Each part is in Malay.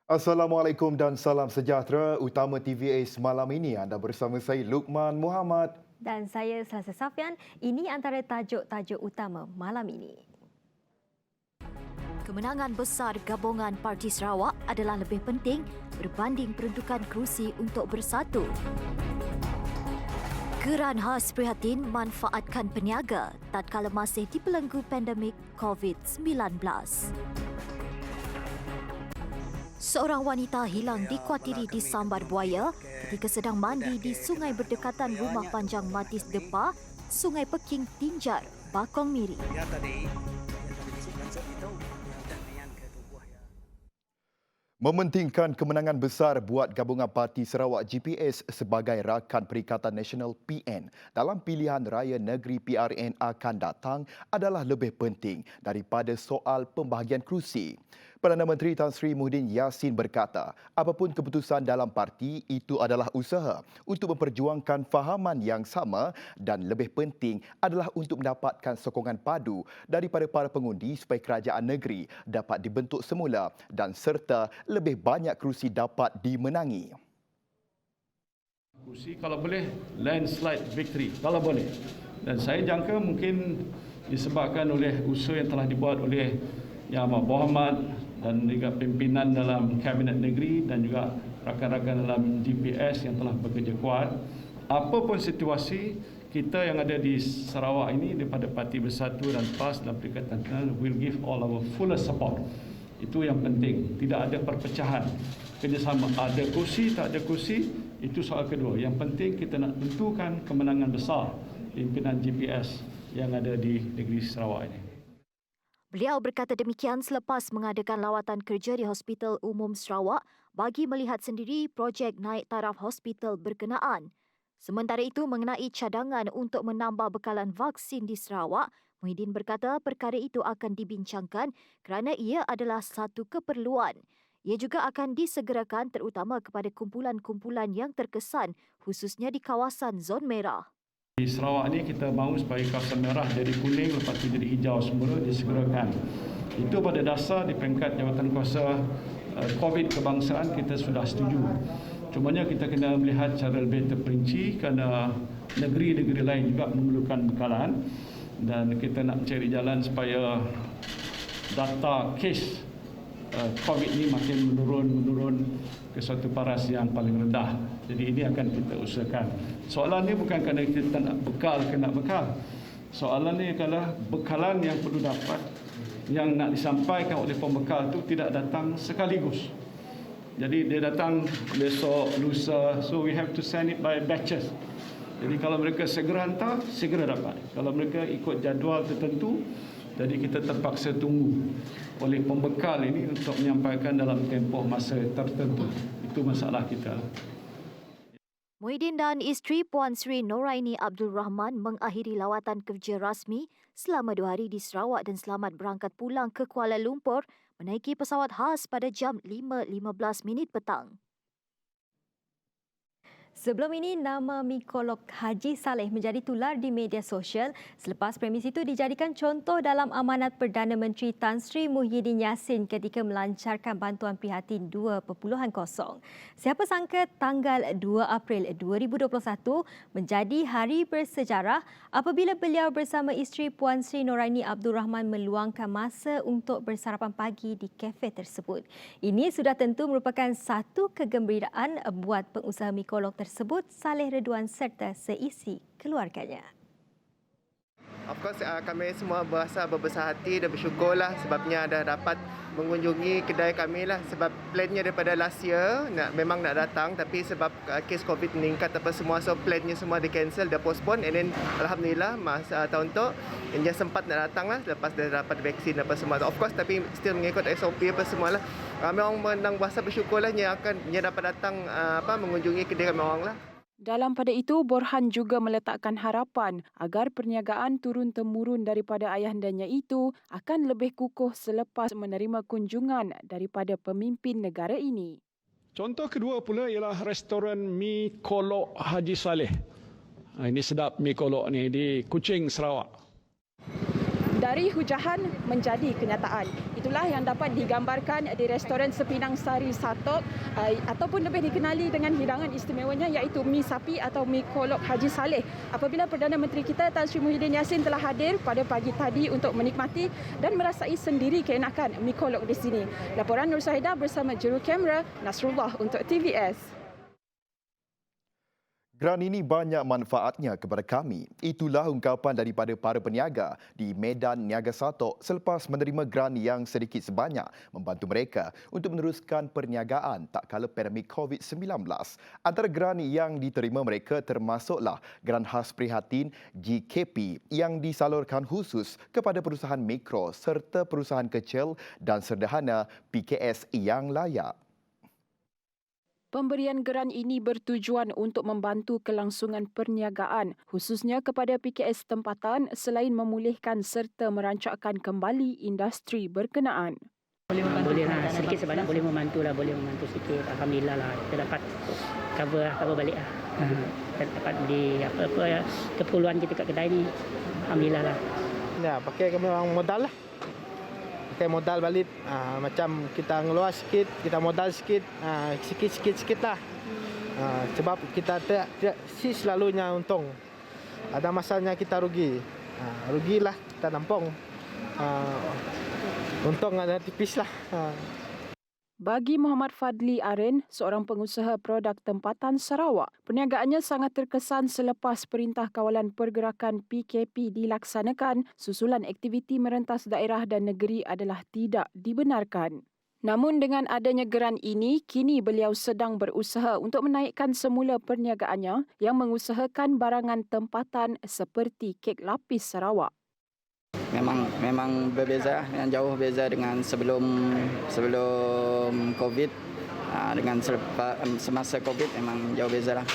Assalamualaikum dan salam sejahtera. Utama TVA semalam ini anda bersama saya Lukman Muhammad. Dan saya Selasa Safian. Ini antara tajuk-tajuk utama malam ini. Kemenangan besar gabungan Parti Sarawak adalah lebih penting berbanding peruntukan kerusi untuk bersatu. Geran khas prihatin manfaatkan peniaga tatkala masih dibelenggu pandemik COVID-19. Seorang wanita hilang dikuatiri disambar buaya ketika sedang mandi di sungai berdekatan Rumah Panjang Matis Depa, Sungai Peking Tinjar, Bakong Miri. Mementingkan kemenangan besar buat gabungan Parti Sarawak GPS sebagai rakan Perikatan Nasional PN dalam pilihan raya negeri PRN akan datang adalah lebih penting daripada soal pembahagian kerusi. Perdana Menteri Tan Sri Muhyiddin Yassin berkata, apapun keputusan dalam parti itu adalah usaha untuk memperjuangkan fahaman yang sama dan lebih penting adalah untuk mendapatkan sokongan padu daripada para pengundi supaya kerajaan negeri dapat dibentuk semula dan serta lebih banyak kerusi dapat dimenangi. Kerusi kalau boleh landslide victory kalau boleh. Dan saya jangka mungkin disebabkan oleh usaha yang telah dibuat oleh Yang Amat Berhormat dan juga pimpinan dalam Kabinet Negeri dan juga rakan-rakan dalam GPS yang telah bekerja kuat. Apapun situasi, kita yang ada di Sarawak ini daripada Parti Bersatu dan PAS dan Perikatan Nasional will give all our fullest support. Itu yang penting. Tidak ada perpecahan. Kerjasama ada kursi, tak ada kursi, itu soal kedua. Yang penting kita nak tentukan kemenangan besar pimpinan GPS yang ada di negeri Sarawak ini. Beliau berkata demikian selepas mengadakan lawatan kerja di Hospital Umum Sarawak bagi melihat sendiri projek naik taraf hospital berkenaan. Sementara itu, mengenai cadangan untuk menambah bekalan vaksin di Sarawak, Muhyiddin berkata perkara itu akan dibincangkan kerana ia adalah satu keperluan. Ia juga akan disegerakan terutama kepada kumpulan-kumpulan yang terkesan khususnya di kawasan zon merah. Di Sarawak ni kita mahu supaya kawasan merah jadi kuning lepas tu jadi hijau semula disegerakan. Itu pada dasar di peringkat Jawatankuasa COVID kebangsaan kita sudah setuju. Cumanya kita kena melihat cara lebih terperinci kerana negeri-negeri lain juga memerlukan bekalan dan kita nak mencari jalan supaya data kes COVID ni makin menurun ke suatu paras yang paling rendah. Jadi ini akan kita usahakan. Soalan ni bukan kerana kita nak bekal ke nak bekal. Soalan ni adalah bekalan yang perlu dapat, yang nak disampaikan oleh pembekal itu tidak datang sekaligus. Jadi dia datang besok, lusa, so we have to send it by batches. Jadi kalau mereka segera hantar, segera dapat. Kalau mereka ikut jadual tertentu, jadi kita terpaksa tunggu oleh pembekal ini untuk menyampaikan dalam tempoh masa tertentu. Itu masalah kita. Muhyiddin dan isteri Puan Sri Noraini Abdul Rahman mengakhiri lawatan kerja rasmi selama 2 hari di Sarawak dan selamat berangkat pulang ke Kuala Lumpur menaiki pesawat khas pada jam 5.15 petang. Sebelum ini, nama mikolog Haji Saleh menjadi tular di media sosial selepas premis itu dijadikan contoh dalam amanat Perdana Menteri Tan Sri Muhyiddin Yassin ketika melancarkan bantuan prihatin 2.0. Siapa sangka tanggal 2 April 2021 menjadi hari bersejarah apabila beliau bersama isteri Puan Sri Noraini Abdul Rahman meluangkan masa untuk bersarapan pagi di kafe tersebut. Ini sudah tentu merupakan satu kegembiraan buat pengusaha mikolog tersebut, Saleh Redwan serta seisi keluarganya. Of course, kami semua berasa berbesar hati dan bersyukurlah sebabnya dah dapat mengunjungi kedai kami lah. Sebab plannya daripada last year memang nak datang tapi sebab kes COVID meningkat apa semua, so plannya semua di cancel, dah postpone. And then alhamdulillah masa tahun tu dia sempat nak datang lah lepas dah dapat vaksin apa semua. Of course tapi still mengikut SOP apa semua lah. Kami orang menang berasa bersyukurlah dia dapat datang mengunjungi kedai kami orang lah. Dalam pada itu, Borhan juga meletakkan harapan agar perniagaan turun-temurun daripada ayahandanya itu akan lebih kukuh selepas menerima kunjungan daripada pemimpin negara ini. Contoh kedua pula ialah restoran Mi Kolok Haji Saleh. Ini sedap Mi Kolok ni di Kuching, Sarawak. dari hujahan menjadi kenyataan. Itulah yang dapat digambarkan di restoran Sepinang Sari Satok ataupun lebih dikenali dengan hidangan istimewanya iaitu mi sapi atau mi kolok Haji Saleh. Apabila Perdana Menteri kita Tan Sri Muhyiddin Yassin telah hadir pada pagi tadi untuk menikmati dan merasai sendiri keenakan mi kolok di sini. Laporan Nur Sahida bersama juru kamera Nasrullah untuk TVS. Geran ini banyak manfaatnya kepada kami. Itulah ungkapan daripada para peniaga di Medan Niaga Satok selepas menerima geran yang sedikit sebanyak membantu mereka untuk meneruskan perniagaan tak kala pandemik COVID-19. Antara geran yang diterima mereka termasuklah geran khas prihatin GKP yang disalurkan khusus kepada perusahaan mikro serta perusahaan kecil dan sederhana PKS yang layak. Pemberian geran ini bertujuan untuk membantu kelangsungan perniagaan khususnya kepada PKS tempatan selain memulihkan serta merancakkan kembali industri berkenaan. Boleh lah, sedikit sebanyak boleh membantu sikit. Alhamdulillah lah, kita dapat cover balik lah. Kita dapat beli apa keperluan kita kat kedai ni. Alhamdulillah lah. Ya, pakai memang modal lah. Pakai modal balik, macam kita ngeluar sikit, kita modal sikit, sikit lah. Sebab kita tidak selalunya untung. Ada masanya kita rugi. Rugilah kita nampung. Untung ada tipis lah. Bagi Muhammad Fadli Aren, seorang pengusaha produk tempatan Sarawak, perniagaannya sangat terkesan selepas Perintah Kawalan Pergerakan PKP dilaksanakan, susulan aktiviti merentas daerah dan negeri adalah tidak dibenarkan. Namun dengan adanya geran ini, kini beliau sedang berusaha untuk menaikkan semula perniagaannya yang mengusahakan barangan tempatan seperti kek lapis Sarawak. Memang berbeza, yang jauh beza dengan sebelum Covid. Dengan semasa Covid memang jauh beza lah.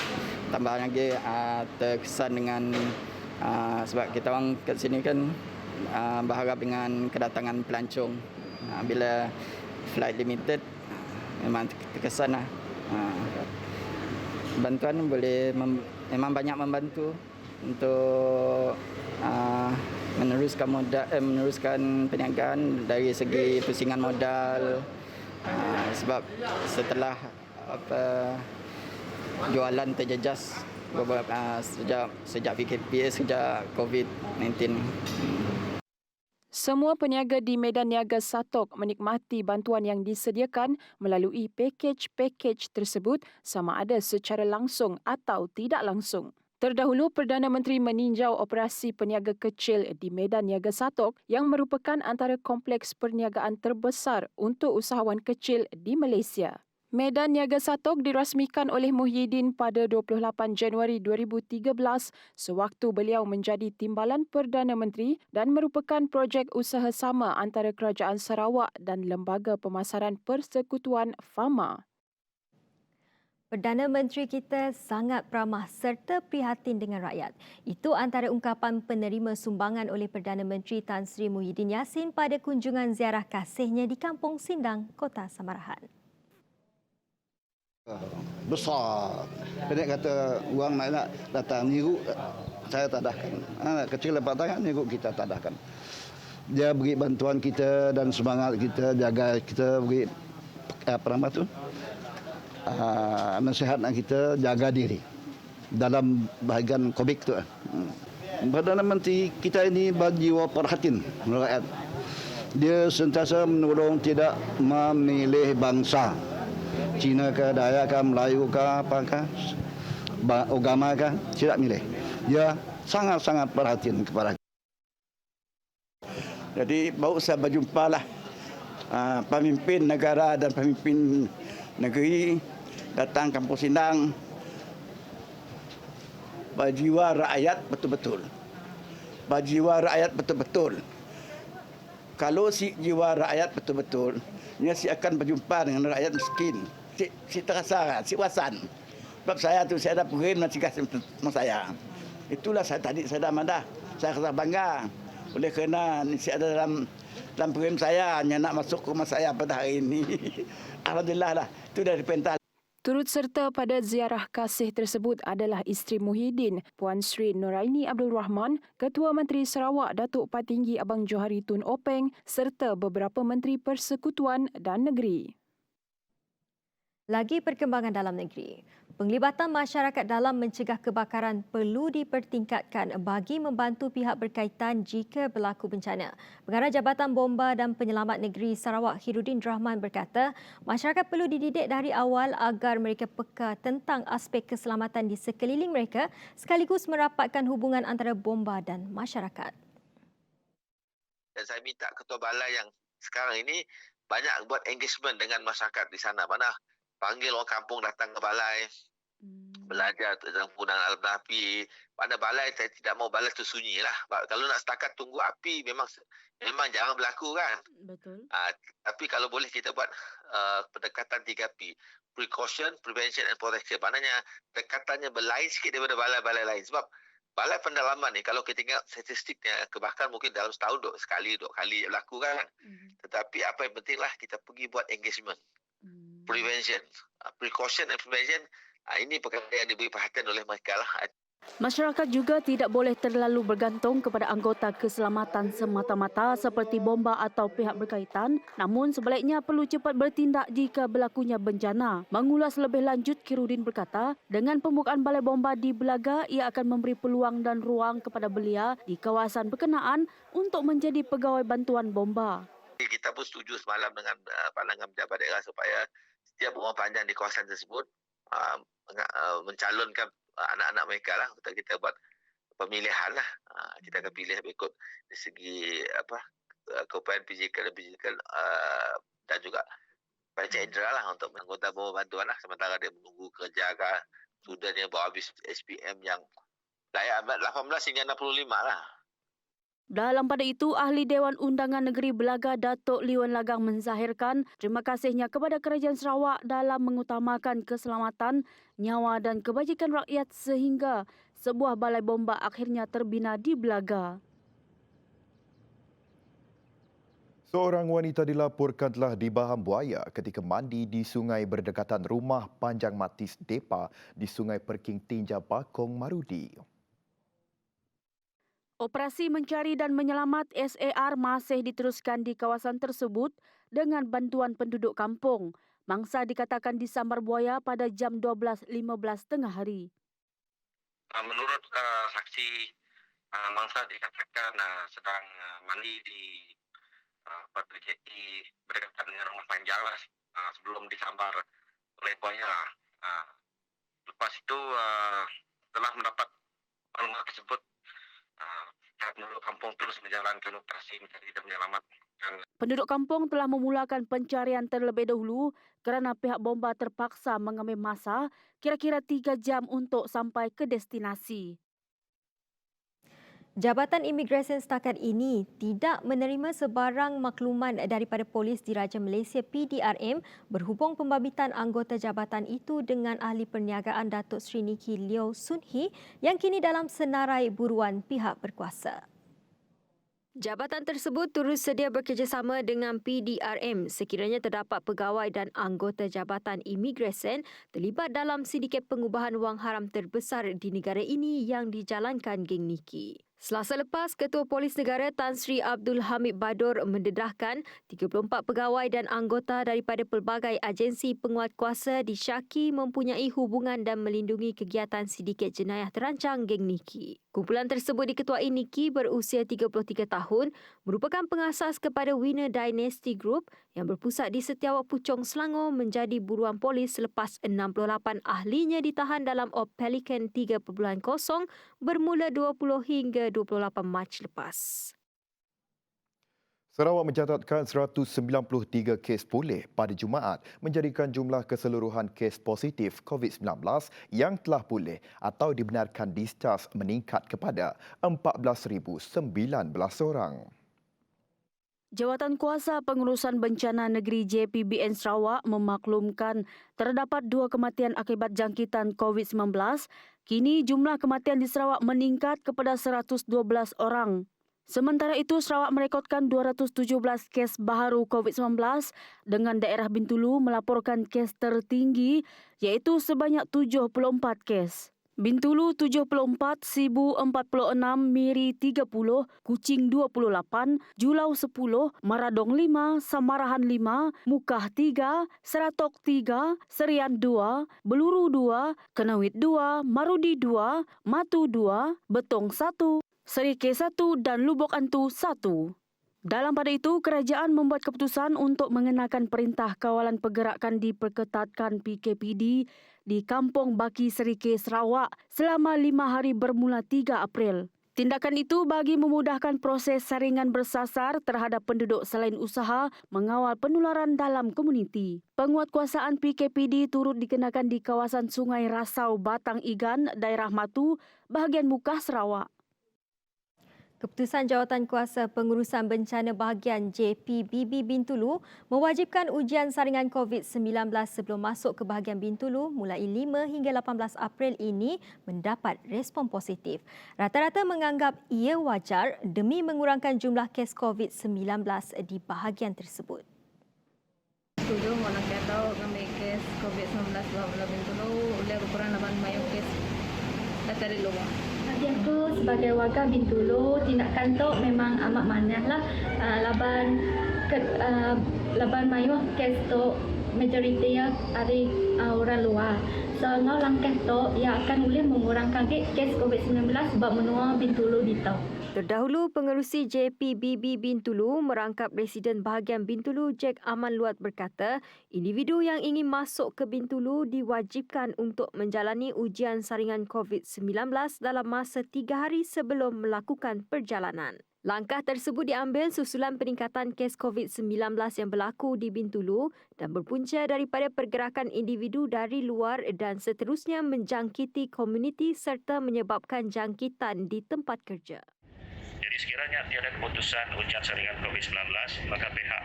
Tambah lagi terkesan dengan sebab kita orang kat sini kan berharap dengan kedatangan pelancong. Bila flight limited memang terkesan lah. Bantuan boleh memang banyak membantu untuk meneruskan perniagaan dari segi pusingan modal, sebab setelah jualan terjejas sejak PKP, sejak COVID-19. Semua peniaga di Medan Niaga Satok menikmati bantuan yang disediakan melalui pakej-pakej tersebut sama ada secara langsung atau tidak langsung. Terdahulu, Perdana Menteri meninjau operasi peniaga kecil di Medan Niaga Satok yang merupakan antara kompleks perniagaan terbesar untuk usahawan kecil di Malaysia. Medan Niaga Satok dirasmikan oleh Muhyiddin pada 28 Januari 2013 sewaktu beliau menjadi Timbalan Perdana Menteri dan merupakan projek usaha sama antara Kerajaan Sarawak dan Lembaga Pemasaran Persekutuan Fama. Perdana Menteri kita sangat ramah serta prihatin dengan rakyat. Itu antara ungkapan penerima sumbangan oleh Perdana Menteri Tan Sri Muhyiddin Yassin pada kunjungan ziarah kasihnya di Kampung Sindang, Kota Samarahan. Besar. Pendek kata orang nak datang niru, saya tadahkan. Anak kecil lepas tangan niru kita tadahkan. Dia beri bantuan kita dan semangat kita, jaga kita, beri apa nama tu? Nasihat kita jaga diri dalam bahagian COVID tu. Perdana Menteri kita ini berjiwa perhatian rakyat. Dia sentiasa menolong, tidak memilih bangsa. Cina ke, Dayak ke, Melayu ke, apakah, agama ke, tidak milih. Dia sangat-sangat perhatian kepada kita. Jadi baru saya berjumpalah pemimpin negara dan pemimpin negeri datang Kampung Sindang, berjiwa rakyat betul-betul. Berjiwa rakyat betul-betul. Kalau si jiwa rakyat betul-betul, dia si akan berjumpa dengan rakyat miskin. Si terasa, si wasan. Sebab saya tu saya ada perin macam sama saya. Itulah saya tadi saya dah madah. Saya rasa bangga. Oleh kerana si ada dalam perin saya hanya nak masuk rumah saya pada hari ini. Alhamdulillah lah. Itu dari perintah. Turut serta pada ziarah kasih tersebut adalah isteri Muhyiddin, Puan Sri Nuraini Abdul Rahman, Ketua Menteri Sarawak Datuk Patinggi Abang Johari Tun Openg serta beberapa Menteri Persekutuan dan Negeri. Lagi perkembangan dalam negeri. Penglibatan masyarakat dalam mencegah kebakaran perlu dipertingkatkan bagi membantu pihak berkaitan jika berlaku bencana. Pengarah Jabatan Bomba dan Penyelamat Negeri Sarawak Hirudin Rahman berkata, masyarakat perlu dididik dari awal agar mereka peka tentang aspek keselamatan di sekeliling mereka sekaligus merapatkan hubungan antara bomba dan masyarakat. Dan saya minta Ketua Balai yang sekarang ini banyak buat engagement dengan masyarakat di sana. Mana panggil orang kampung datang ke balai, belajar tentang penggunaan alat api. Pada balai, saya tidak mau balai tu sunyi lah. Kalau nak setakat tunggu api, memang jarang berlaku kan. Betul. Tapi kalau boleh kita buat pendekatan 3P. Precaution, Prevention and Protection. Maknanya pendekatannya berlain sikit daripada balai-balai lain. Sebab balai pendalaman ni, kalau kita tengok statistiknya, kebakaran mungkin dalam setahun 2 kali berlaku kan. Tetapi apa yang penting lah, kita pergi buat engagement. Prevention, precaution and prevention, ini perkara yang diberi perhatian oleh mereka lah. Masyarakat juga tidak boleh terlalu bergantung kepada anggota keselamatan semata-mata seperti bomba atau pihak berkaitan, namun sebaliknya perlu cepat bertindak jika berlakunya bencana. Mengulas lebih lanjut, Khairuddin berkata, dengan pembukaan balai bomba di Belaga, ia akan memberi peluang dan ruang kepada belia di kawasan berkenaan untuk menjadi pegawai bantuan bomba. Kita pun setuju semalam dengan pandangan pejabat daerah supaya setiap orang panjang di kawasan tersebut mencalonkan anak-anak mereka lah. Kita buat pemilihan lah. Kita akan pilih ikut dari segi keupayan fizikal dan juga panca indera lah untuk anggota bawa bantuan lah. Sementara dia menunggu kerja ke student yang bawa habis SPM yang layak 18 hingga 65 lah. Dalam pada itu, Ahli Dewan Undangan Negeri Belaga Datuk Liwan Lagang menzahirkan terima kasihnya kepada Kerajaan Sarawak dalam mengutamakan keselamatan, nyawa dan kebajikan rakyat sehingga sebuah balai bomba akhirnya terbina di Belaga. Seorang wanita dilaporkan telah dibaham buaya ketika mandi di sungai berdekatan rumah Panjang Matis Depa di Sungai Perking Tinja Bakong, Marudi. Operasi mencari dan menyelamat SAR masih diteruskan di kawasan tersebut dengan bantuan penduduk kampung. Mangsa dikatakan disambar buaya pada jam 12.15 tengah hari. Menurut saksi, mangsa dikatakan sedang mandi di pada jeti berdekatan dengan rumah Panjang sebelum disambar oleh buaya. Lepas itu setelah mendapat maklumat tersebut, penduduk kampung terus menjalankan operasi mencari dan menyelamatkan. Penduduk kampung telah memulakan pencarian terlebih dahulu kerana pihak bomba terpaksa mengambil masa kira-kira 3 jam untuk sampai ke destinasi. Jabatan Imigresen setakat ini tidak menerima sebarang makluman daripada Polis Diraja Malaysia PDRM berhubung pembabitan anggota jabatan itu dengan Ahli Perniagaan Datuk Sri Niki Leo Sun Hee yang kini dalam senarai buruan pihak berkuasa. Jabatan tersebut turut sedia bekerjasama dengan PDRM sekiranya terdapat pegawai dan anggota Jabatan Imigresen terlibat dalam sindiket pengubahan wang haram terbesar di negara ini yang dijalankan geng Niki. Selasa lepas, Ketua Polis Negara Tan Sri Abdul Hamid Badur mendedahkan 34 pegawai dan anggota daripada pelbagai agensi penguatkuasa disyaki mempunyai hubungan dan melindungi kegiatan sindiket jenayah terancang geng Niki. Kumpulan tersebut diketuai Niki berusia 33 tahun, merupakan pengasas kepada Winner Dynasty Group yang berpusat di Setiawak Puchong, Selangor menjadi buruan polis selepas 68 ahlinya ditahan dalam Op Pelican 3.0 bermula 20 hingga 28 Mac lepas. Sarawak mencatatkan 193 kes pulih pada Jumaat, menjadikan jumlah keseluruhan kes positif COVID-19 yang telah pulih atau dibenarkan discharge meningkat kepada 14,019 orang. Jawatan Kuasa Pengurusan Bencana Negeri JPBN Sarawak memaklumkan terdapat 2 kematian akibat jangkitan COVID-19. Kini jumlah kematian di Sarawak meningkat kepada 112 orang. Sementara itu, Sarawak merekodkan 217 kes baharu COVID-19 dengan daerah Bintulu melaporkan kes tertinggi iaitu sebanyak 74 kes. Bintulu 74, Sibu 46, Miri 30, Kuching 28, Julau 10, Maradong 5, Samarahan 5, Mukah 3, Seratok 3, Serian 2, Beluru 2, Kenawit 2, Marudi 2, Matu 2, Betong 1, Serike 1 dan Lubok Antu 1. Dalam pada itu, kerajaan membuat keputusan untuk mengenakan perintah kawalan pergerakan diperketatkan PKPD di Kampung Baki Serike, Sarawak selama 5 hari bermula 3 April. Tindakan itu bagi memudahkan proses saringan bersasar terhadap penduduk selain usaha mengawal penularan dalam komuniti. Penguatkuasaan PKPD turut dikenakan di kawasan Sungai Rasau Batang Igan, daerah Matu, bahagian Mukah, Sarawak. Keputusan Jawatankuasa Pengurusan Bencana Bahagian JPBB Bintulu mewajibkan ujian saringan COVID-19 sebelum masuk ke bahagian Bintulu mulai 5 hingga 18 April ini mendapat respon positif. Rata-rata menganggap ia wajar demi mengurangkan jumlah kes COVID-19 di bahagian tersebut. Setuju mana kata kami kes COVID-19 di Bintulu oleh ukuran 8 mayung kes dari luar. Itu sebagai warga Bintulu, tindakan tu memang amat manaslah. Laban mayuh kes tu majoritinya dari orang luar. So ngau langkah tu ia akan boleh mengurangkan kes COVID-19 sebab menua Bintulu ditau. Terdahulu, pengerusi JPBB Bintulu merangkap Residen Bahagian Bintulu Jack Aman Luat berkata, individu yang ingin masuk ke Bintulu diwajibkan untuk menjalani ujian saringan COVID-19 dalam masa 3 hari sebelum melakukan perjalanan. Langkah tersebut diambil susulan peningkatan kes COVID-19 yang berlaku di Bintulu dan berpunca daripada pergerakan individu dari luar dan seterusnya menjangkiti komuniti serta menyebabkan jangkitan di tempat kerja. Jadi sekiranya tiada keputusan ujian saringan COVID-19, maka pihak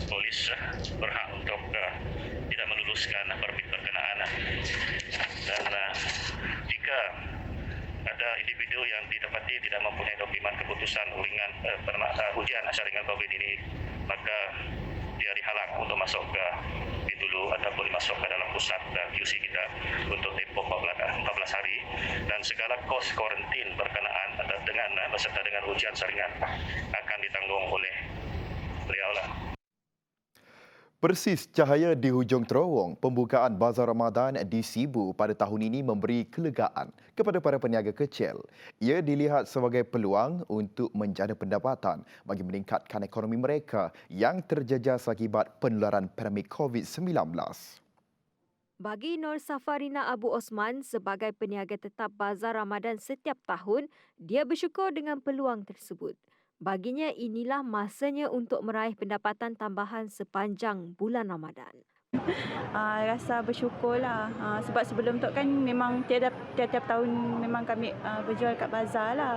polis berhak untuk tidak meluluskan permit berkenaan. Dan jika ada individu yang didapati tidak mempunyai dokumen keputusan ujian saringan COVID ini, maka dia dihalang untuk masuk ke Bintulu ataupun masuk ke dalam pusat QC kita untuk tempoh 14 hari, dan segala kos kuarantin berkenaan beserta dengan ujian saringan akan ditanggung oleh beliaulah. Persis cahaya di hujung terowong, pembukaan Bazar Ramadan di Sibu pada tahun ini memberi kelegaan kepada para peniaga kecil. Ia dilihat sebagai peluang untuk menjana pendapatan bagi meningkatkan ekonomi mereka yang terjejas akibat penularan pandemik COVID-19. Bagi Nur Safarina Abu Osman sebagai peniaga tetap Bazar Ramadan setiap tahun, dia bersyukur dengan peluang tersebut. Baginya inilah masanya untuk meraih pendapatan tambahan sepanjang bulan Ramadan. Rasa bersyukurlah sebab sebelum tu kan memang tiap-tiap tahun memang kami berjual kat bazar lah.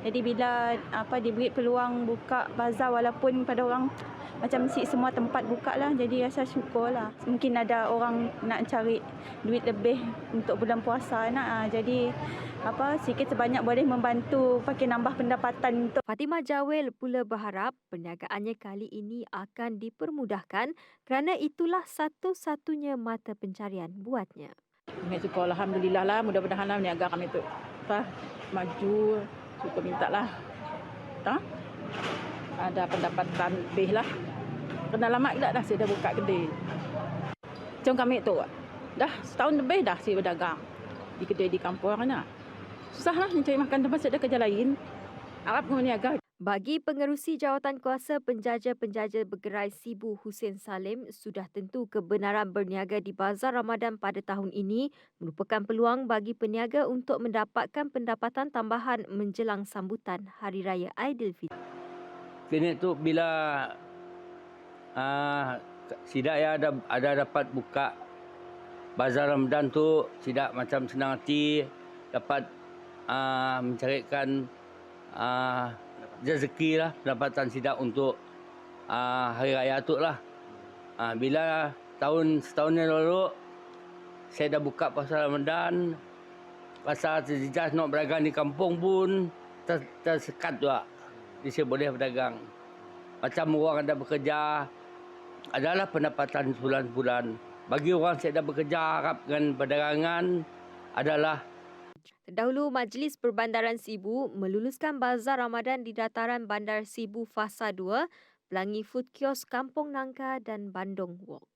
Jadi bila diberi peluang buka bazar walaupun pada orang macam semua tempat buka lah, jadi rasa syukurlah. Mungkin ada orang nak cari duit lebih untuk bulan puasa nak. Jadi sikit sebanyak boleh membantu pakai nambah pendapatan. Fatimah Jawel pula berharap perniagaannya kali ini akan dipermudahkan kerana itulah satu-satunya mata pencarian buatnya. Kami syukur alhamdulillah lah, mudah-mudahan lah niaga kami tu maju, syukur minta lah. Ada pendapatan lebih lah. Kena lama dah saya dah buka kedai. Macam kami tu dah setahun lebih dah saya berdagang di kedai di kampung kan. Susahlah mencari makan tempat saya ada kerja lain. Harap meniaga. Bagi pengerusi Jawatankuasa Penjaja-Penjaja Bergerai Sibu Hussein Salim, sudah tentu kebenaran berniaga di Bazar Ramadan pada tahun ini merupakan peluang bagi peniaga untuk mendapatkan pendapatan tambahan menjelang sambutan Hari Raya Aidilfitri. Klinik tu bila sidak ya ada dapat buka Bazar Ramadan tu, sidak macam senang hati dapat mencarikan rezeki lah, pendapatan sidak untuk Hari Raya tu lah. Bila setahun yang lalu saya dah buka pasar Ramadan, pasar terjejas nak berdagang di kampung pun tersekat juga. dia boleh berdagang. Macam orang ada bekerja, adalah pendapatan bulan-bulan. Bagi orang yang dah bekerja harap dengan perdagangan adalah Terdahulu, Majlis Perbandaran Sibu meluluskan Bazar Ramadan di dataran Bandar Sibu Fasa 2, Pelangi Food Kiosk Kampung Nangka dan Bandung Walk.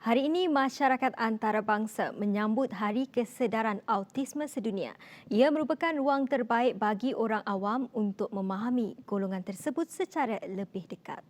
Hari ini, masyarakat antarabangsa menyambut Hari Kesedaran Autisme Sedunia. Ia merupakan ruang terbaik bagi orang awam untuk memahami golongan tersebut secara lebih dekat.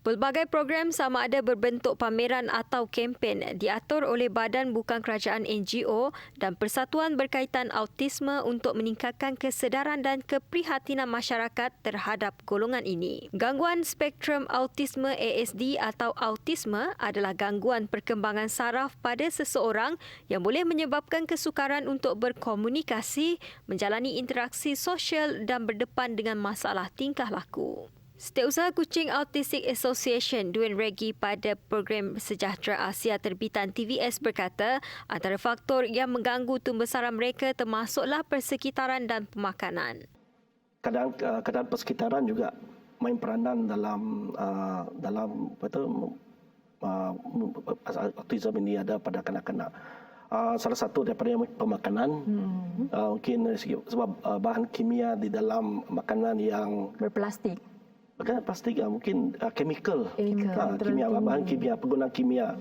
Pelbagai program sama ada berbentuk pameran atau kempen diatur oleh Badan Bukan Kerajaan NGO dan Persatuan Berkaitan Autisme untuk meningkatkan kesedaran dan keprihatinan masyarakat terhadap golongan ini. Gangguan spektrum autisme ASD atau autisme adalah gangguan perkembangan saraf pada seseorang yang boleh menyebabkan kesukaran untuk berkomunikasi, menjalani interaksi sosial dan berdepan dengan masalah tingkah laku. Setiausaha Kucing Autistic Association Dwayne Reggie pada program Sejahtera Asia terbitan TVS berkata antara faktor yang mengganggu tumbesaran mereka termasuklah persekitaran dan pemakanan. Keadaan persekitaran juga main peranan dalam autism ini ada pada kanak-kanak. Salah satu daripada pemakanan, mungkin sebab bahan kimia di dalam makanan yang berplastik. Bukan plastik, mungkin chemical. Kimia, bahan kimia, penggunaan kimia.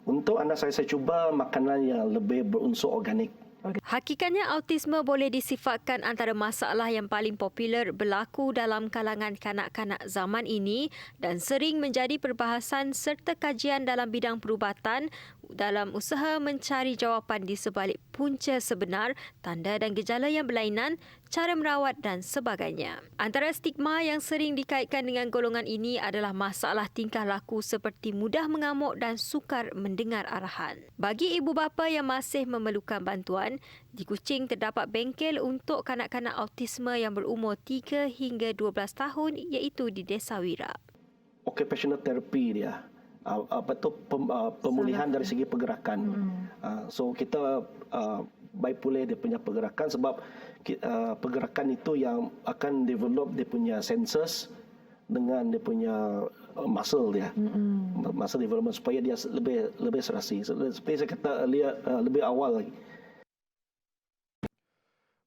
Untuk anak saya cuba makanan yang lebih berunsur organik. Hakikatnya autisme boleh disifatkan antara masalah yang paling popular berlaku dalam kalangan kanak-kanak zaman ini dan sering menjadi perbahasan serta kajian dalam bidang perubatan dalam usaha mencari jawapan di sebalik punca sebenar, tanda dan gejala yang berlainan, cara merawat dan sebagainya. Antara stigma yang sering dikaitkan dengan golongan ini adalah masalah tingkah laku seperti mudah mengamuk dan sukar mendengar arahan. Bagi ibu bapa yang masih memerlukan bantuan, di Kuching terdapat bengkel untuk kanak-kanak autisme yang berumur 3 hingga 12 tahun iaitu di Desa Wira. Occupational therapy dia. Pemulihan dari segi pergerakan. So kita baik pulih dia punya pergerakan sebab pergerakan itu yang akan develop dia punya senses dengan dia punya muscle dia. Muscle development supaya dia lebih serasi. Seperti saya kata lebih awal lagi.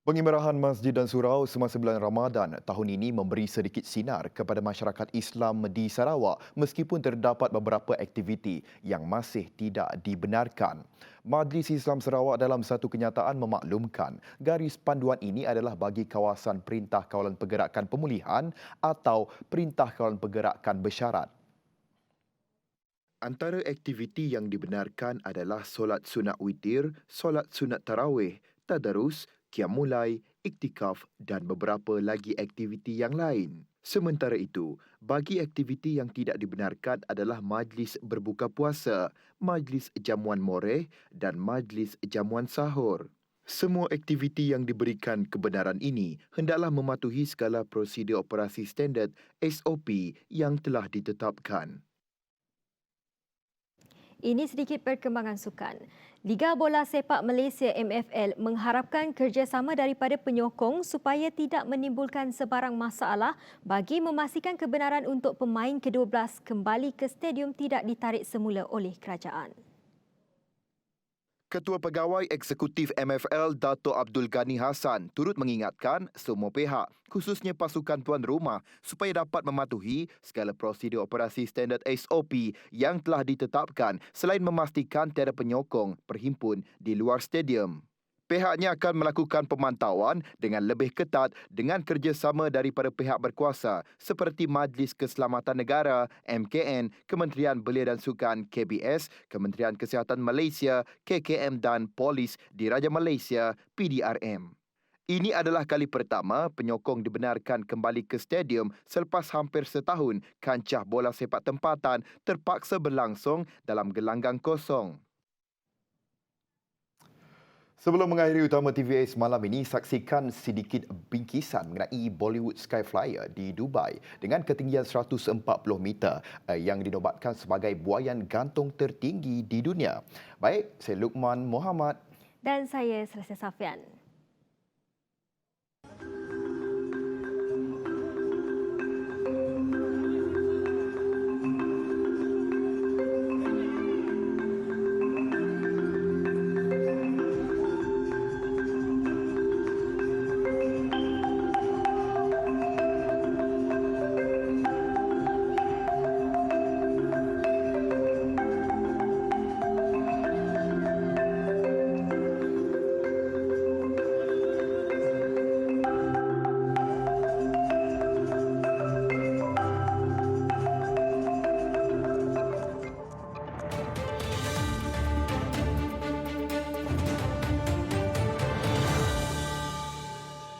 Pengimarahan masjid dan surau semasa bulan Ramadan tahun ini memberi sedikit sinar kepada masyarakat Islam di Sarawak meskipun terdapat beberapa aktiviti yang masih tidak dibenarkan. Majlis Islam Sarawak dalam satu kenyataan memaklumkan garis panduan ini adalah bagi kawasan Perintah Kawalan Pergerakan Pemulihan atau Perintah Kawalan Pergerakan Bersyarat. Antara aktiviti yang dibenarkan adalah solat sunat witir, solat sunat tarawih, tadarus, Qiyamulai, iktikaf dan beberapa lagi aktiviti yang lain. Sementara itu, bagi aktiviti yang tidak dibenarkan adalah majlis berbuka puasa, majlis jamuan moreh dan majlis jamuan sahur. Semua aktiviti yang diberikan kebenaran ini hendaklah mematuhi segala prosedur operasi standard SOP yang telah ditetapkan. Ini sedikit perkembangan sukan. Liga Bola Sepak Malaysia MFL mengharapkan kerjasama daripada penyokong supaya tidak menimbulkan sebarang masalah bagi memastikan kebenaran untuk pemain ke-12 kembali ke stadium tidak ditarik semula oleh kerajaan. Ketua Pegawai Eksekutif MFL Dato' Abdul Ghani Hassan turut mengingatkan semua pihak, khususnya pasukan tuan rumah, supaya dapat mematuhi segala prosedur operasi standard SOP yang telah ditetapkan selain memastikan tiada penyokong berhimpun di luar stadium. Pihaknya akan melakukan pemantauan dengan lebih ketat dengan kerjasama daripada pihak berkuasa seperti Majlis Keselamatan Negara, MKN, Kementerian Belia dan Sukan, KBS, Kementerian Kesihatan Malaysia, KKM dan Polis Diraja Malaysia, PDRM. Ini adalah kali pertama penyokong dibenarkan kembali ke stadium selepas hampir setahun kancah bola sepak tempatan terpaksa berlangsung dalam gelanggang kosong. Sebelum mengakhiri utama TVS malam ini, saksikan sedikit bingkisan mengenai Bollywood Sky Flyer di Dubai dengan ketinggian 140 meter yang dinobatkan sebagai buaian gantung tertinggi di dunia. Baik, saya Luqman Muhammad. Dan saya Selesa Safian.